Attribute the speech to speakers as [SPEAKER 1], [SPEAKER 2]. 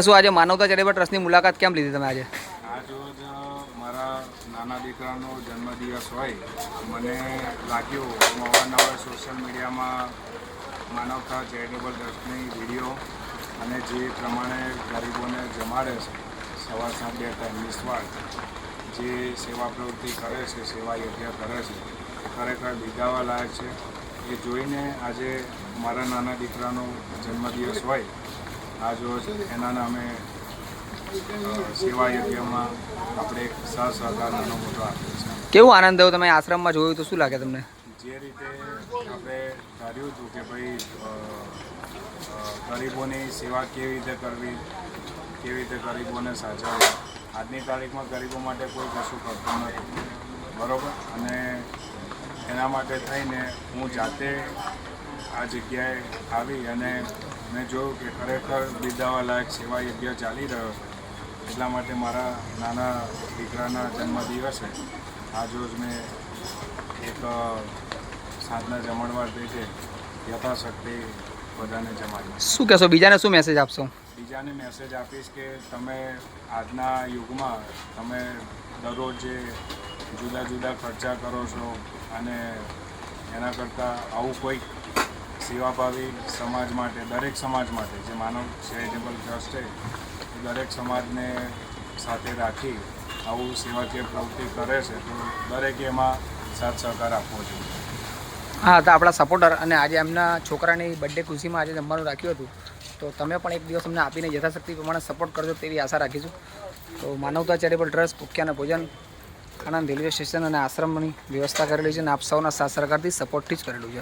[SPEAKER 1] શું આજે માનવતા ચેરિટેબલ ટ્રસ્ટની મુલાકાત કેમ લીધી તમે આજે?
[SPEAKER 2] આજ રોજ મારા નાના દીકરાનો જન્મદિવસ હોય, મને લાગ્યું હું અવારનવાર સોશિયલ મીડિયામાં માનવતા ચેરિટેબલ ટ્રસ્ટની વિડીયો અને જે પ્રમાણે ગરીબોને જમાડે છે સવાર સાંજ 2 ટાઈમ નિસ્વાર્થ જે સેવા પ્રવૃત્તિ કરે છે, સેવા યજ્ઞ કરે છે, એ ખરેખર બિરદાવવા લાયક છે. એ જોઈને આજે મારા નાના દીકરાનો જન્મદિવસ હોય, આજ રોજ એના નામે સેવા યજ્ઞમાં આપણે સાથ સહકાર નાનો મોટો આપ્યો છે.
[SPEAKER 1] કેવું આનંદ થયો? તમે આશ્રમમાં જોયું તો શું લાગે તમને?
[SPEAKER 2] જે રીતે આપણે ધાર્યું હતું કે ભાઈ ગરીબોની સેવા કેવી રીતે કરવી, કેવી રીતે ગરીબોને સાચવવા, આજની તારીખમાં ગરીબો માટે કોઈ કશું કરતું નથી, બરાબર. અને એના માટે થઈને હું જાતે આ જગ્યાએ આવી અને મેં જોયું કે ખરેખર બિરદાવવા લાયક સેવા યજ્ઞ ચાલી રહ્યો છે. એટલા માટે મારા નાના દીકરાના જન્મદિવસે આજરોજ મેં એક સાંજના જમણવાર પેટે યથાશક્તિ બધાને જમાડી.
[SPEAKER 1] શું કહેશો? બીજાને શું મેસેજ આપશો?
[SPEAKER 2] બીજાને મેસેજ આપીશ કે તમે આજના યુગમાં તમે દરરોજ જે જુદા જુદા ખર્ચા કરો છો અને એના કરતાં આવું કોઈક સેવાભાવી સમાજ માટે, દરેક સમાજ માટે જે માનવ ચેરિટેબલ ટ્રસ્ટ છે એ દરેક સમાજને સાથે રાખી આવું સેવાકીય પ્રવૃત્તિ કરે છે, તો દરેકે એમાં સાથ સહકાર આપવો જોઈએ.
[SPEAKER 1] હા, તો આપણા સપોર્ટર અને આજે એમના છોકરાની બર્થડે ખુશીમાં આજે જમવાનું રાખ્યું હતું, તો તમે પણ એક દિવસ અમને આપીને યથાશક્તિ પ્રમાણે સપોર્ટ કરજો તેવી આશા રાખીશું. તો માનવતા ચેરિટેબલ ટ્રસ્ટ ભૂખ્યાના ભોજન આણંદ રેલવે સ્ટેશન અને આશ્રમની વ્યવસ્થા કરેલી છે અને આપ સૌના સાથ સહકારથી સપોર્ટથી જ કરેલું છે.